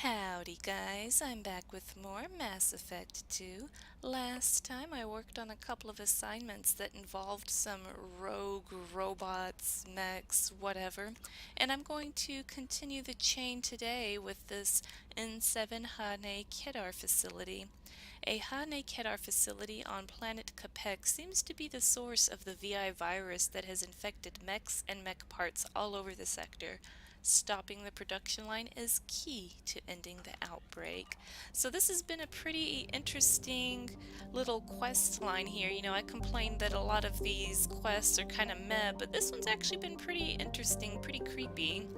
Howdy guys, I'm back with more Mass Effect 2. Last time I worked on a couple of assignments that involved some rogue robots, mechs, whatever, and I'm going to continue the chain today with this N7 Hahne-Kedar facility. A Hahne-Kedar facility on planet Capek seems to be the source of the VI virus that has infected mechs and mech parts all over the sector. Stopping the production line is key to ending the outbreak. So this has been a pretty interesting little quest line here. You know, I complained that a lot of these quests are kind of meh, but this one's actually been pretty interesting, pretty creepy.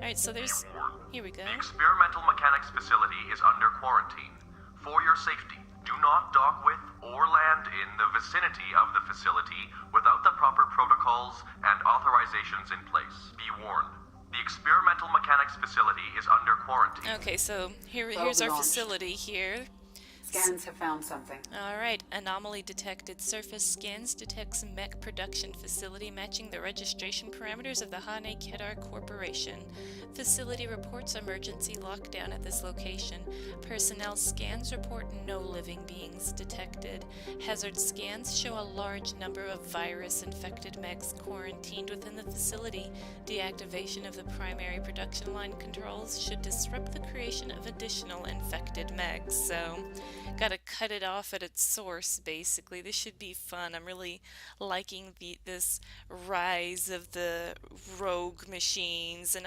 Alright, so there's... Here we go. The experimental mechanics facility is under quarantine. For your safety, do not dock with or land in the vicinity of the facility without the proper protocols and authorizations in place. Be warned. The experimental mechanics facility is under quarantine. Okay, so here's our facility here. Scans have found something. Alright, anomaly detected. Surface scans detects mech production facility matching the registration parameters of the Hahne-Kedar Corporation. Facility reports emergency lockdown at this location. Personnel scans report no living beings detected. Hazard scans show a large number of virus-infected mechs quarantined within the facility. Deactivation of the primary production line controls should disrupt the creation of additional infected mechs. So, gotta cut it off at its source, basically. This should be fun. I'm really liking this rise of the rogue machines. And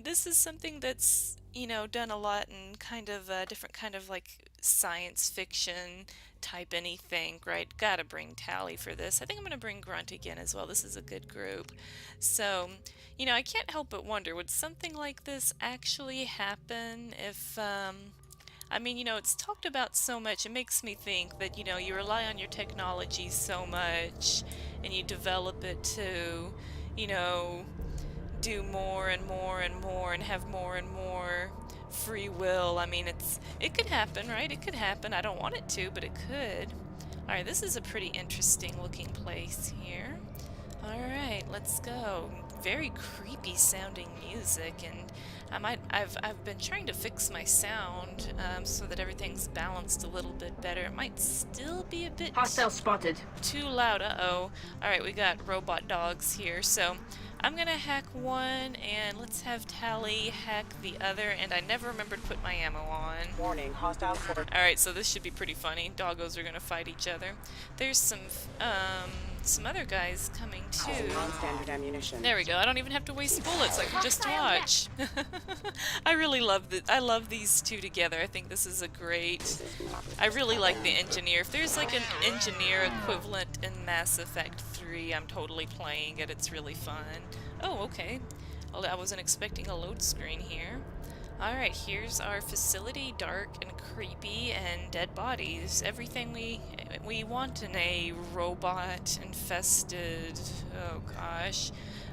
this is something that's, done a lot in kind of different kind of like science fiction type anything, right? Gotta bring Tally for this. I think I'm gonna bring Grunt again as well. This is a good group. So, I can't help but wonder, would something like this actually happen if, it's talked about so much. It makes me think that, you rely on your technology so much and you develop it to, do more and more and more and have more and more free will. It could happen, right? It could happen. I don't want it to, but it could. Alright, this is a pretty interesting looking place here. Alright, let's go. Very creepy sounding music, and I've been trying to fix my sound so that everything's balanced a little bit better. It might still be a bit Hostile spotted. too loud. Uh-oh. Alright, we got robot dogs here, so I'm gonna hack one, and let's have Tally hack the other, and I never remembered to put my ammo on. Warning, hostile forward. Alright, so this should be pretty funny. Doggos are gonna fight each other. There's some other guys coming too. Non-standard ammunition. There we go. I don't even have to waste bullets. I can just watch. I really love I love these two together. I think this is a great... I really like the engineer. If there's like an engineer equivalent in Mass Effect 3, I'm totally playing it. It's really fun. Oh, okay. Well, I wasn't expecting a load screen here. Alright, here's our facility, dark and creepy and dead bodies. Everything we want in a robot infested... Oh gosh.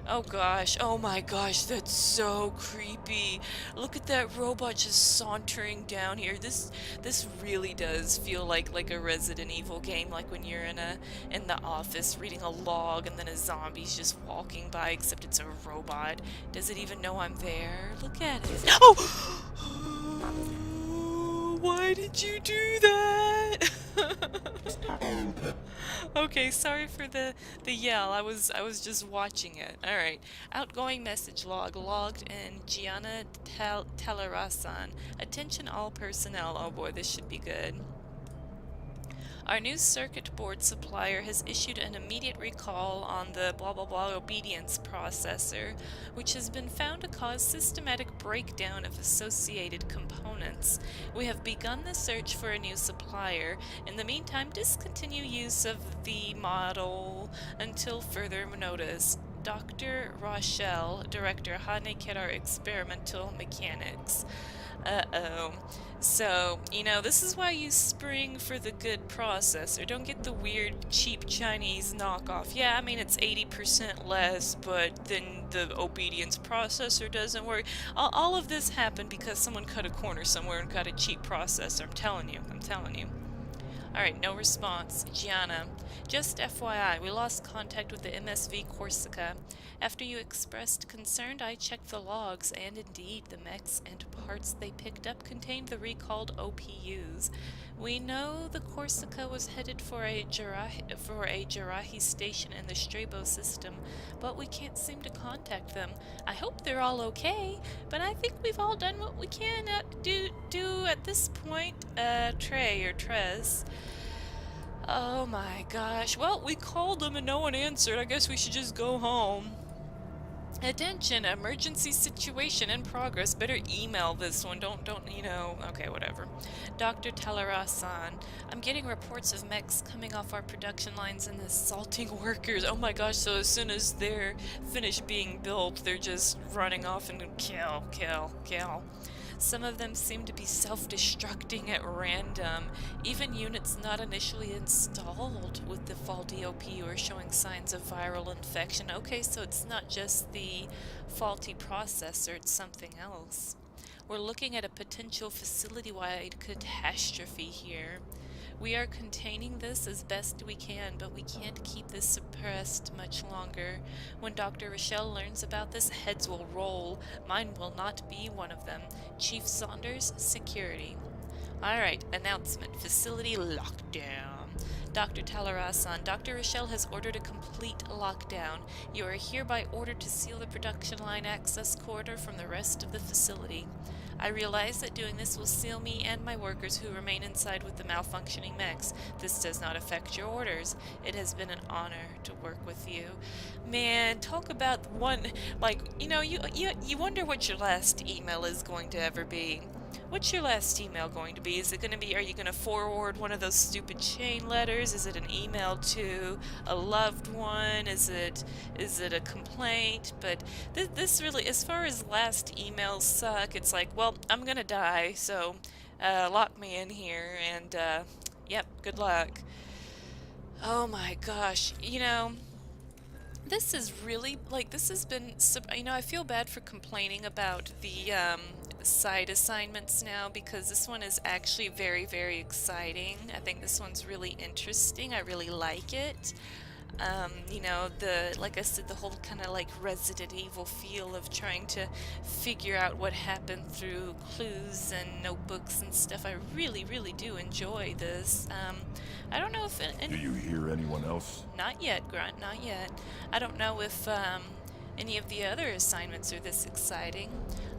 Oh gosh. Oh my gosh, that's so creepy. Look at that robot just sauntering down here. This really does feel like a Resident Evil game, like when you're in the office reading a log and then a zombie's just walking by, except it's a robot. Does it even know I'm there? Look at it. Oh! Why did you do that? Okay, sorry for the yell. I was just watching it. Alright. Outgoing message log logged in Gianna Talarasan. Attention all personnel. Oh boy, this should be good. Our new circuit board supplier has issued an immediate recall on the blah blah blah obedience processor, which has been found to cause systematic breakdown of associated components. We have begun the search for a new supplier. In the meantime, discontinue use of the model until further notice. Dr. Rochelle, Director, Hahne-Kedar Experimental Mechanics. Uh-oh. So, this is why you spring for the good processor. Don't get the weird, cheap Chinese knockoff. Yeah, it's 80% less, but then the obedience processor doesn't work. All of this happened because someone cut a corner somewhere and got a cheap processor. I'm telling you. Alright, no response. Gianna. Just FYI, we lost contact with the MSV Corsica. After you expressed concern, I checked the logs, and indeed, the mechs and parts they picked up contained the recalled OPUs. We know the Corsica was headed for a Jarahi station in the Strabo system, but we can't seem to contact them. I hope they're all okay, but I think we've all done what we can do at this point. Trey or Trez. Oh my gosh. Well, we called them and no one answered. I guess we should just go home. Attention, emergency situation in progress. Better email this one. Don't, you know, okay, whatever. Dr. Talarasan, I'm getting reports of mechs coming off our production lines and assaulting workers. Oh my gosh, so as soon as they're finished being built, they're just running off and kill. Some of them seem to be self-destructing at random. Even units not initially installed with the faulty OPU are showing signs of viral infection. Okay, so it's not just the faulty processor, it's something else. We're looking at a potential facility-wide catastrophe here. We are containing this as best we can, but we can't keep this suppressed much longer. When Dr. Rochelle learns about this, heads will roll. Mine will not be one of them. Chief Saunders, security. Alright, announcement. Facility lockdown. Dr. Talarasan, Dr. Rochelle has ordered a complete lockdown. You are hereby ordered to seal the production line access corridor from the rest of the facility. I realize that doing this will seal me and my workers who remain inside with the malfunctioning mechs. This does not affect your orders. It has been an honor to work with you. Man, talk about one, like, you know, you wonder what your last email is going to ever be. What's your last email going to be? Is it going to be, are you going to forward one of those stupid chain letters? Is it an email to a loved one? Is it a complaint? But this really, as far as last emails suck, it's like, well, I'm going to die, so lock me in here, and yep, good luck. Oh my gosh, you know, this is really, like, this has been, you know, I feel bad for complaining about the side assignments now, because this one is actually very, very exciting. I think this one's really interesting. I really like it. You know, like I said, the whole kind of like Resident Evil feel of trying to figure out what happened through clues and notebooks and stuff. I really, really do enjoy this. I don't know if... Do you hear anyone else? Not yet, Grunt, not yet. I don't know if any of the other assignments are this exciting.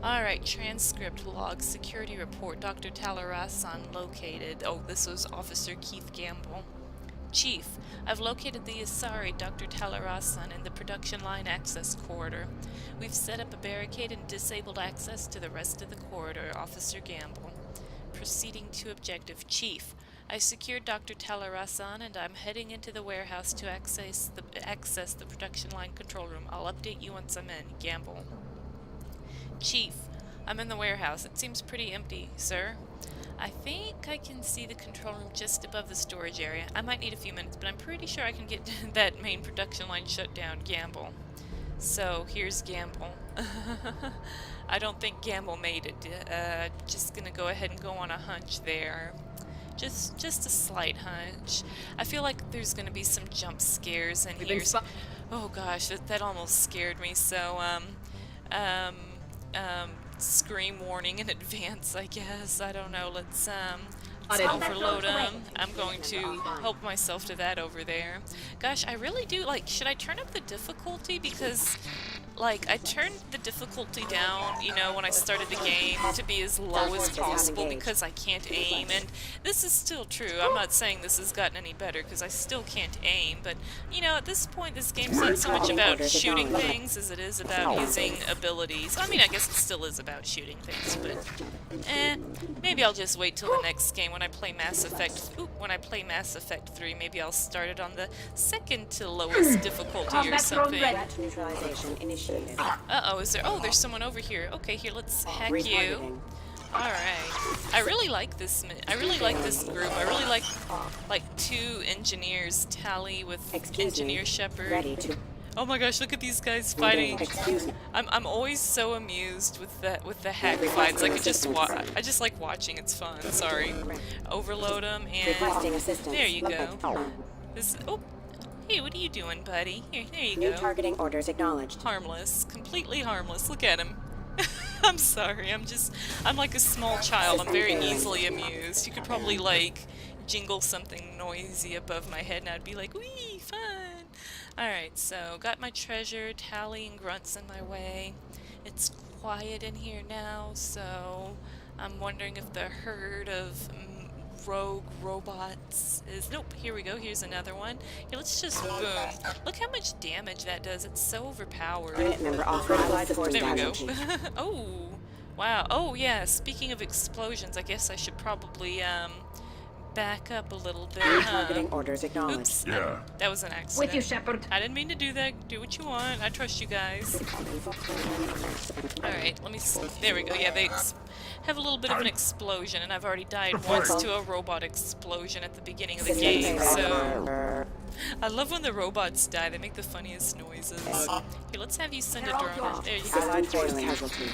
Alright, transcript, log, security report, Dr. Talarasan located. Oh, this was Officer Keith Gamble. Chief, I've located the Asari, Dr. Talarasan, in the production line access corridor. We've set up a barricade and disabled access to the rest of the corridor, Officer Gamble. Proceeding to objective. Chief, I secured Dr. Talarasan and I'm heading into the warehouse to access the production line control room. I'll update you once I'm in. Gamble. Chief, I'm in the warehouse. It seems pretty empty, sir. I think I can see the control room just above the storage area. I might need a few minutes, but I'm pretty sure I can get that main production line shut down. Gamble. So, here's Gamble. I don't think Gamble made it. Just gonna go ahead and go on a hunch there. Just a slight hunch. I feel like there's gonna be some jump scares in here. Oh gosh, that almost scared me. So, scream warning in advance, I guess. I don't know. Let's overload them. I'm going to help myself to that over there. Gosh, I really do, like, should I turn up the difficulty? Because, like, I turned the difficulty down, you know, when I started the game to be as low as possible because I can't aim, and this is still true. I'm not saying this has gotten any better because I still can't aim, but, you know, at this point this game's not so much about shooting things as it is about using abilities. I mean, I guess it still is about shooting things, but, maybe I'll just wait till the next game when I play Mass Effect. When I play Mass Effect 3, maybe I'll start it on the second to lowest difficulty or something. Uh-oh, is there... Oh, there's someone over here. Okay, here, let's hack you. Alright. I really like this group. I really like two engineers, Tally with Engineer Shepard. Oh my gosh, look at these guys fighting. Excuse me. I'm always so amused with the hack fights. I just like watching. It's fun. Sorry. Overload them Requesting and assistance. there you go. This hey, what are you doing, buddy? Here, there you New go. targeting orders acknowledged. Harmless, completely harmless. Look at him. I'm sorry. I'm like a small child. I'm very easily amused. You could probably like jingle something noisy above my head and I'd be like, wee, fun. Alright, so got my treasure, tallying grunts in my way. It's quiet in here now, so I'm wondering if the herd of rogue robots is... Nope, here we go, here's another one. Here, let's just boom. Look how much damage that does, it's so overpowered. Unit member offered allied force There we go. casualty. Oh, wow. Oh yeah, speaking of explosions, I guess I should probably back up a little bit, New huh? targeting orders acknowledged. Oops. Yeah. That was an accident. With you, Shepard. I didn't mean to do that. Do what you want. I trust you guys. Alright, let me there we go. Yeah, they have a little bit of an explosion, and I've already died once to a robot explosion at the beginning of the game, so... I love when the robots die. They make the funniest noises. Here, let's have you send a drone. There you go. Allied force casualty.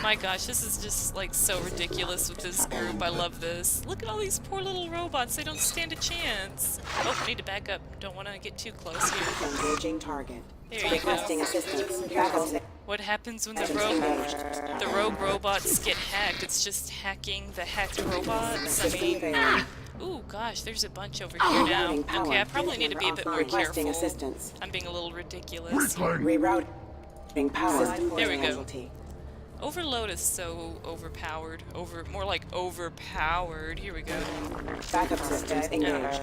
My gosh, this is just like so ridiculous with this group. I love this. Look at all these poor little robots. They don't stand a chance. Oh, need to back up. Don't want to get too close here. Engaging target. There you Requesting go. assistance. Backup. What happens when the rogue robots get hacked? It's just hacking the hacked robots. I System mean, failing. ooh, gosh, there's a bunch over here now. Routing power. Okay, I probably need to be a bit more Requesting careful. assistance. I'm being a little ridiculous. Rerouting power. There we go. Casualty. Overload is so overpowered. More like overpowered. Here we go. Backup systems engaged.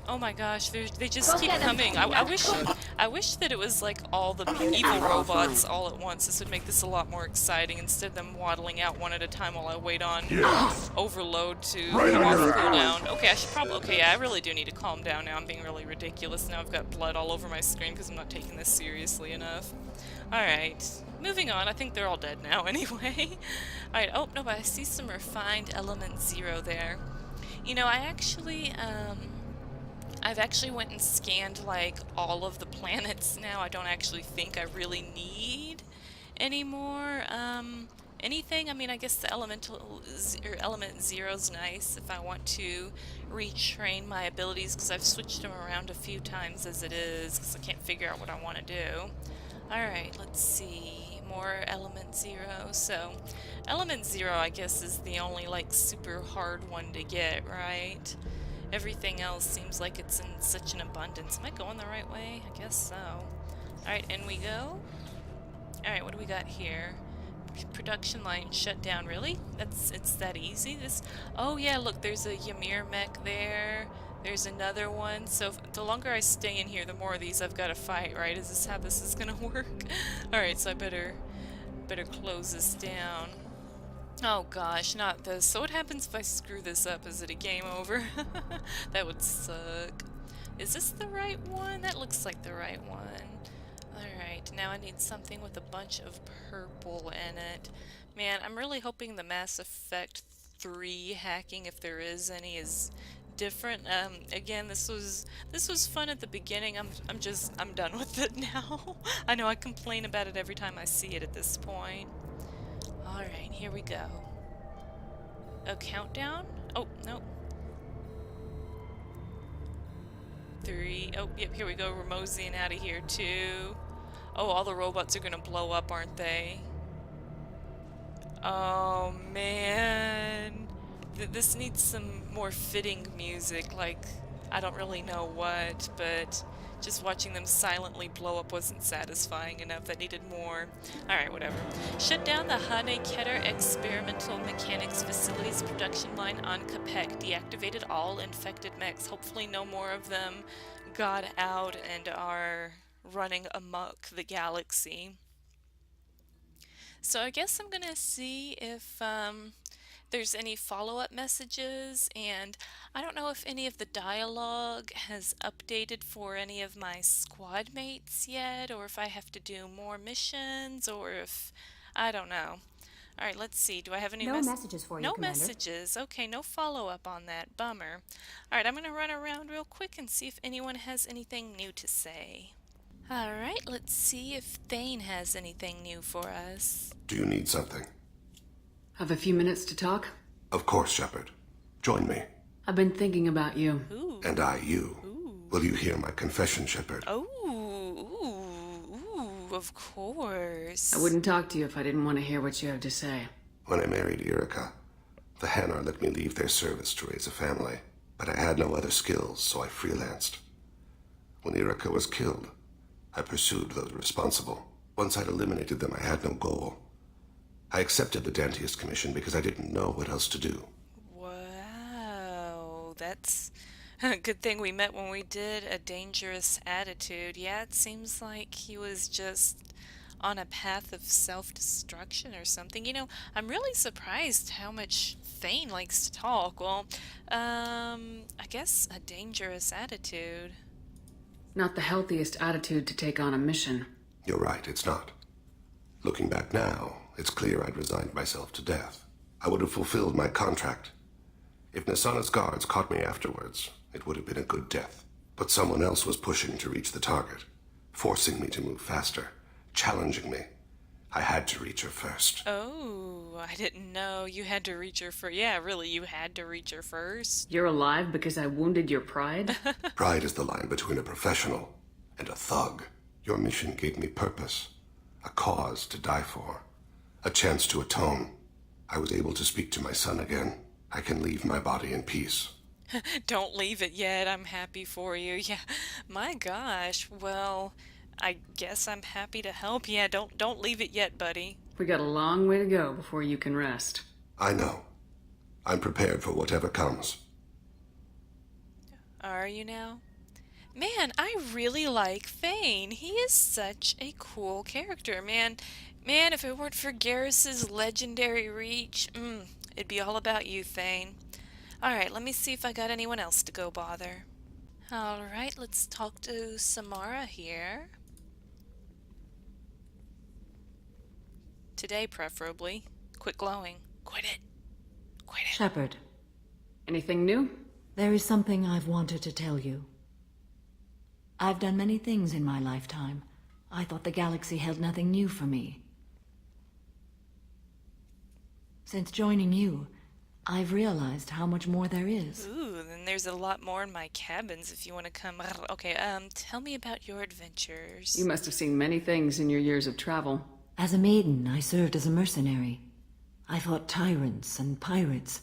Oh my gosh, they just keep coming. I wish that it was like all the evil robots all at once. This would make this a lot more exciting instead of them waddling out one at a time while I wait on overload to come off cooldown. Okay, okay, yeah, I really do need to calm down now. I'm being really ridiculous. Now I've got blood all over my screen because I'm not taking this seriously enough. Alright, moving on. I think they're all dead now anyway. Alright, oh, no, but I see some refined element 0 there. You know, I've actually went and scanned like all of the planets now. I don't actually think I really need any more anything. I mean, I guess the element 0 is nice if I want to retrain my abilities because I've switched them around a few times as it is because I can't figure out what I want to do. Alright, let's see. More element 0. So, element 0 I guess is the only like super hard one to get, right? Everything else seems like it's in such an abundance. Am I going the right way? I guess so. Alright, in we go. Alright, what do we got here? Production line shut down. Really? It's that easy? Oh yeah, look, there's a Ymir mech there. There's another one. So the longer I stay in here, the more of these I've got to fight, right? Is this how this is gonna work? Alright, so I better close this down. Oh gosh, not this. So what happens if I screw this up? Is it a game over? That would suck. Is this the right one? That looks like the right one. Alright, now I need something with a bunch of purple in it. Man, I'm really hoping the Mass Effect 3 hacking, if there is any, is different. Again, this was fun at the beginning. I'm done with it now. I know I complain about it every time I see it at this point. Alright, here we go. A countdown? Oh, no. 3. Oh, yep, here we go. We're moseying out of here, too. Oh, all the robots are gonna blow up, aren't they? Oh, man. This needs some more fitting music, like, I don't really know what, but just watching them silently blow up wasn't satisfying enough. That needed more. Alright, whatever. Shut down the Hahne-Kedar Experimental Mechanics Facility's production line on Capek. Deactivated all infected mechs. Hopefully no more of them got out and are running amok the galaxy. So I guess I'm gonna see if there's any follow-up messages, and I don't know if any of the dialogue has updated for any of my squad mates yet, or if I have to do more missions, or if... I don't know. Alright, let's see. Do I have any messages for you, No Commander. messages. Okay, no follow-up on that. Bummer. Alright, I'm gonna run around real quick and see if anyone has anything new to say. Alright, let's see if Thane has anything new for us. Do you need something? Have a few minutes to talk? Of course, Shepard. Join me. I've been thinking about you. Ooh. And I, you. Ooh. Will you hear my confession, Shepard? Oh, ooh, of course. I wouldn't talk to you if I didn't want to hear what you have to say. When I married Erica, the Hanar let me leave their service to raise a family. But I had no other skills, so I freelanced. When Erica was killed, I pursued those responsible. Once I'd eliminated them, I had no goal. I accepted the Dantiest commission because I didn't know what else to do. Wow, that's a good thing we met when we did A Dangerous Attitude. Yeah, it seems like he was just on a path of self-destruction or something. You know, I'm really surprised how much Thane likes to talk. Well, I guess A Dangerous Attitude. Not the healthiest attitude to take on a mission. You're right, it's not. Looking back now, it's clear I'd resigned myself to death. I would have fulfilled my contract. If Nasana's guards caught me afterwards, it would have been a good death. But someone else was pushing to reach the target, forcing me to move faster, challenging me. I had to reach her first. Oh, I didn't know you had to reach her first. Yeah, really, you had to reach her first. You're alive because I wounded your pride? Pride is the line between a professional and a thug. Your mission gave me purpose, a cause to die for, a chance to atone. I was able to speak to my son again. I can leave my body in peace. Don't leave it yet. I'm happy for you. Yeah, my gosh. Well, I guess I'm happy to help. Yeah, don't leave it yet, buddy. We got a long way to go before you can rest. I know. I'm prepared for whatever comes. Are you now? Man, I really like Thane. He is such a cool character, man. Man, if it weren't for Garrus's legendary reach, it'd be all about you, Thane. Alright, let me see if I got anyone else to go bother. Alright, let's talk to Samara here. Today, preferably. Quit glowing. Quit it. Quit it. Shepard, Anything new? there is something I've wanted to tell you. I've done many things in my lifetime. I thought the galaxy held nothing new for me. Since joining you, I've realized how much more there is. Ooh, then there's a lot more in my cabins if you want to come. Okay, tell me about your adventures. You must have seen many things in your years of travel. As a maiden, I served as a mercenary. I fought tyrants and pirates.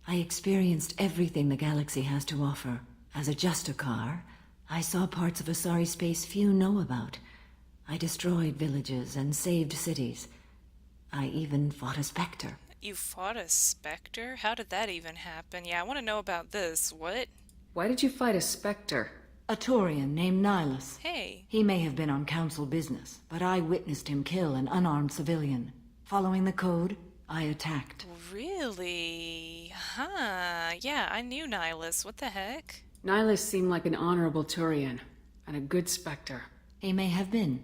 I experienced everything the galaxy has to offer. As a Justicar, I saw parts of a sorry space few know about. I destroyed villages and saved cities. I even fought a Spectre. You fought a Spectre? How did that even happen? Yeah, I want to know about this. What? Why did you fight a Spectre? A Taurian named Nihilus. Hey. He may have been on council business, but I witnessed him kill an unarmed civilian. Following the code, I attacked. Really? Huh. Yeah, I knew Nihilus. What the heck? Nihilus seemed like an honorable Turian, and a good Spectre. He may have been.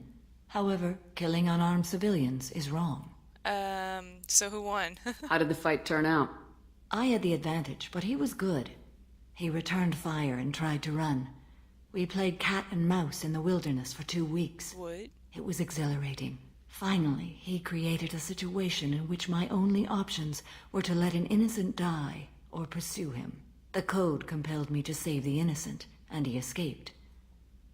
However, killing unarmed civilians is wrong. So who won? How did the fight turn out? I had the advantage, but he was good. He returned fire and tried to run. We played cat and mouse in the wilderness for 2 weeks. What? It was exhilarating. Finally, he created a situation in which my only options were to let an innocent die or pursue him. The code compelled me to save the innocent, and he escaped.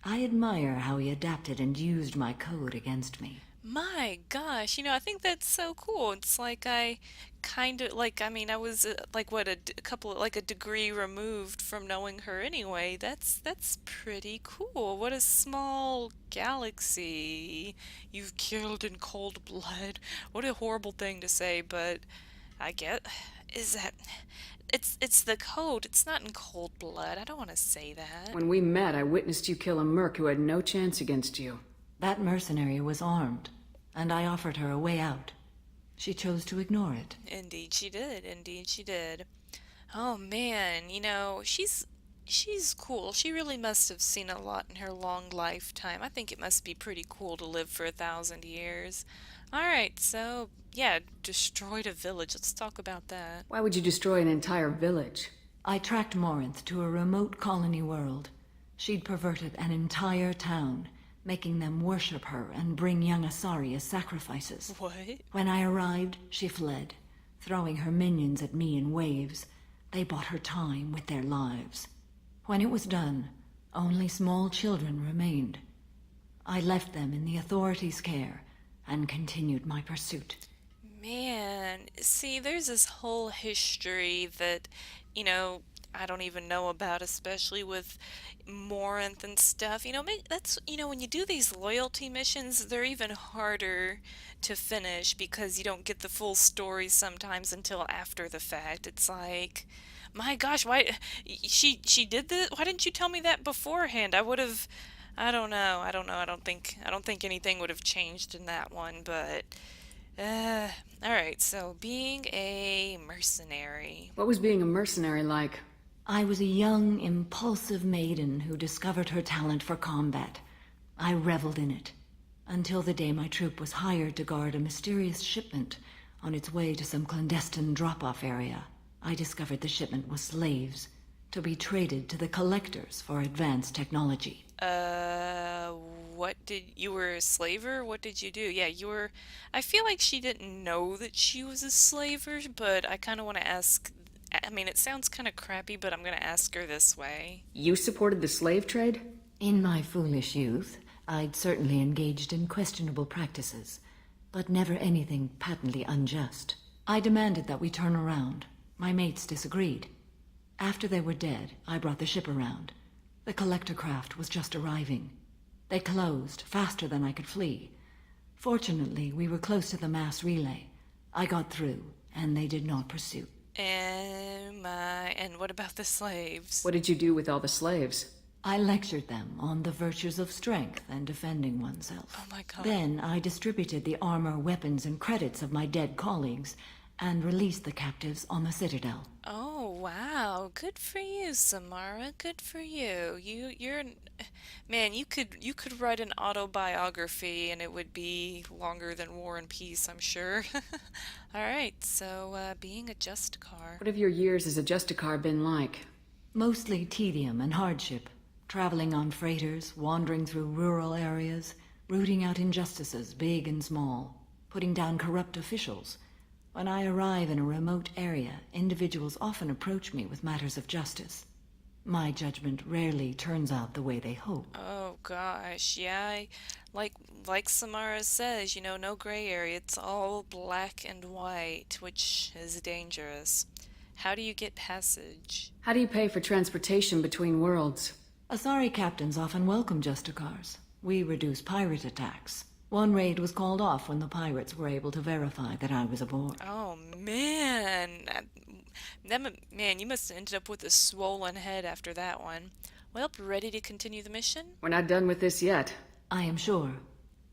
I admire how he adapted and used my code against me. My gosh, I think that's so cool. It's like I kind of, I was a degree removed from knowing her anyway. That's pretty cool. What a small galaxy you've killed in cold blood. What a horrible thing to say, but I get, it's the code. It's not in cold blood. I don't want to say that. When we met, I witnessed you kill a merc who had no chance against you. That mercenary was armed, and I offered her a way out. She chose to ignore it. Indeed she did. Indeed she did. Oh man, she's cool. She really must have seen a lot in her long lifetime. I think it must be pretty cool to live for 1,000 years. Alright, so, yeah, destroyed a village. Let's talk about that. Why would you destroy an entire village? I tracked Morinth to a remote colony world. She'd perverted an entire town, making them worship her and bring young Asari as sacrifices. What? When I arrived, she fled, throwing her minions at me in waves. They bought her time with their lives. When it was done, only small children remained. I left them in the authorities' care and continued my pursuit. Man, see, there's this whole history that, I don't even know about, especially with Morinth and stuff. That's, when you do these loyalty missions, they're even harder to finish because you don't get the full story sometimes until after the fact. It's like, my gosh, why she did this? Why didn't you tell me that beforehand? I would have, I don't know. I don't think anything would have changed in that one, but alright, so being a mercenary. What was being a mercenary like? I was a young, impulsive maiden who discovered her talent for combat. I reveled in it, until the day my troop was hired to guard a mysterious shipment on its way to some clandestine drop-off area. I discovered the shipment was slaves, to be traded to the collectors for advanced technology. You were a slaver? What did you do? Yeah, I feel like she didn't know that she was a slaver, but I kind of want to ask, it sounds kind of crappy, but I'm going to ask her this way. You supported the slave trade? In my foolish youth, I'd certainly engaged in questionable practices, but never anything patently unjust. I demanded that we turn around. My mates disagreed. After they were dead, I brought the ship around. The collector craft was just arriving. They closed faster than I could flee. Fortunately, we were close to the mass relay. I got through, and they did not pursue. And what about the slaves? What did you do with all the slaves? I lectured them on the virtues of strength and defending oneself. Oh my god. Then I distributed the armor, weapons, and credits of my dead colleagues and released the captives on the Citadel. Oh, wow. Good for you, Samara. Good for you. Man, you could write an autobiography and it would be longer than War and Peace, I'm sure. Alright, so, being a Justicar. What have your years as a Justicar been like? Mostly tedium and hardship. Traveling on freighters, wandering through rural areas, rooting out injustices, big and small, putting down corrupt officials. When I arrive in a remote area, individuals often approach me with matters of justice. My judgment rarely turns out the way they hope. Oh gosh, yeah, like Samara says, no gray area. It's all black and white, which is dangerous. How do you get passage? How do you pay for transportation between worlds? Asari captains often welcome Justicars. We reduce pirate attacks. One raid was called off when the pirates were able to verify that I was aboard. Oh man, man, you must have ended up with a swollen head after that one. Well, ready to continue the mission? We're not done with this yet. I am sure.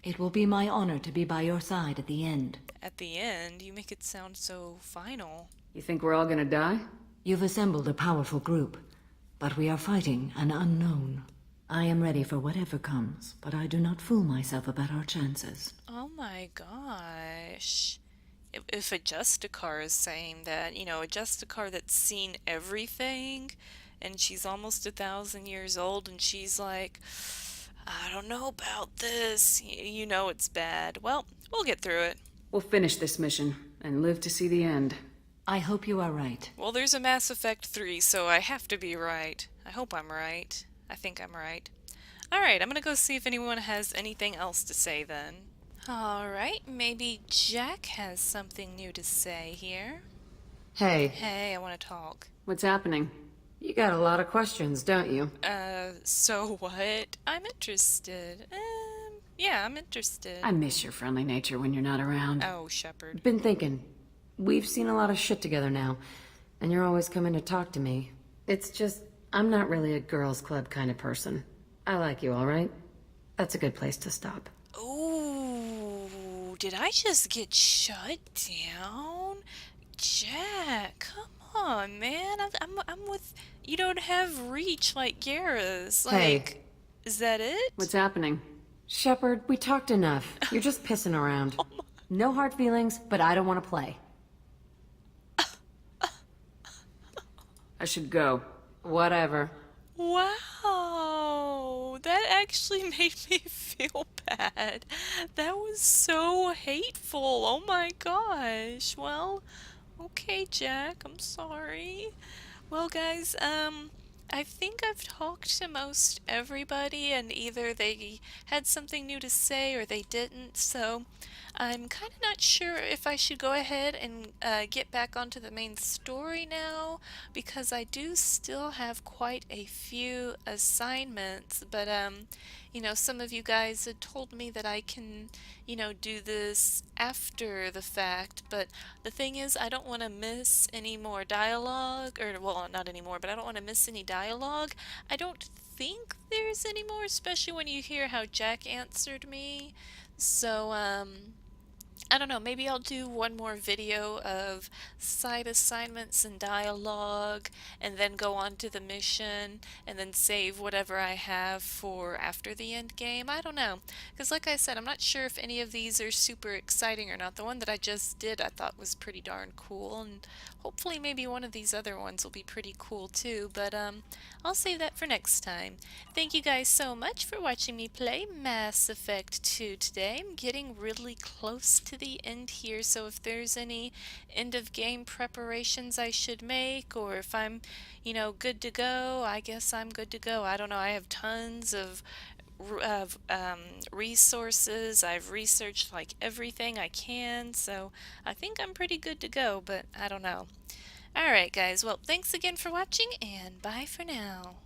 It will be my honor to be by your side at the end. At the end? You make it sound so final. You think we're all gonna die? You've assembled a powerful group, but we are fighting an unknown. I am ready for whatever comes, but I do not fool myself about our chances. Oh my gosh. If a Justicar is saying that, a Justicar that's seen everything, and she's almost 1,000 years old, and she's like, I don't know about this, it's bad. Well, we'll get through it. We'll finish this mission, and live to see the end. I hope you are right. Well, there's a Mass Effect 3, so I have to be right. I hope I'm right. I think I'm right. Alright, I'm gonna go see if anyone has anything else to say then. Alright, maybe Jack has something new to say here. Hey, Hey, I want to talk. What's happening? you got a lot of questions, don't you? So what? I'm interested. Yeah, I'm interested. I miss your friendly nature when you're not around. Oh, Shepard. Been thinking. We've seen a lot of shit together now, and you're always coming to talk to me. It's just, I'm not really a girls' club kind of person. I like you, all right? That's a good place to stop. Ooh, did I just get shut down? Jack, come on, man. I'm with... You don't have reach like Garrus. Hey. Is that it? What's happening? Shepard, we talked enough. You're just pissing around. No hard feelings, but I don't want to play. I should go. Whatever. Wow, that actually made me feel bad. That was so hateful. Oh my gosh. Well, okay, Jack, I'm sorry. Well, guys, I think I've talked to most everybody, and either they had something new to say or they didn't, so I'm kind of not sure if I should go ahead and get back onto the main story now, because I do still have quite a few assignments, but, you know, some of you guys had told me that I can, you know, do this after the fact, but the thing is, I don't want to miss any more dialogue, or, well, not anymore, but I don't want to miss any dialogue. I don't think there's any more, especially when you hear how Jack answered me. So, I don't know, maybe I'll do one more video of side assignments and dialogue, and then go on to the mission, and then save whatever I have for after the end game. I don't know, because like I said, I'm not sure if any of these are super exciting or not. The one that I just did I thought was pretty darn cool, and hopefully maybe one of these other ones will be pretty cool too, but I'll save that for next time. Thank you guys so much for watching me play Mass Effect 2 today. I'm getting really close to the end here, so if there's any end of game preparations I should make, or if I'm, you know, good to go, I guess I'm good to go. I don't know, I have tons of resources. I've researched like everything I can, so I think I'm pretty good to go, but I don't know. Alright guys, well, thanks again for watching, and bye for now.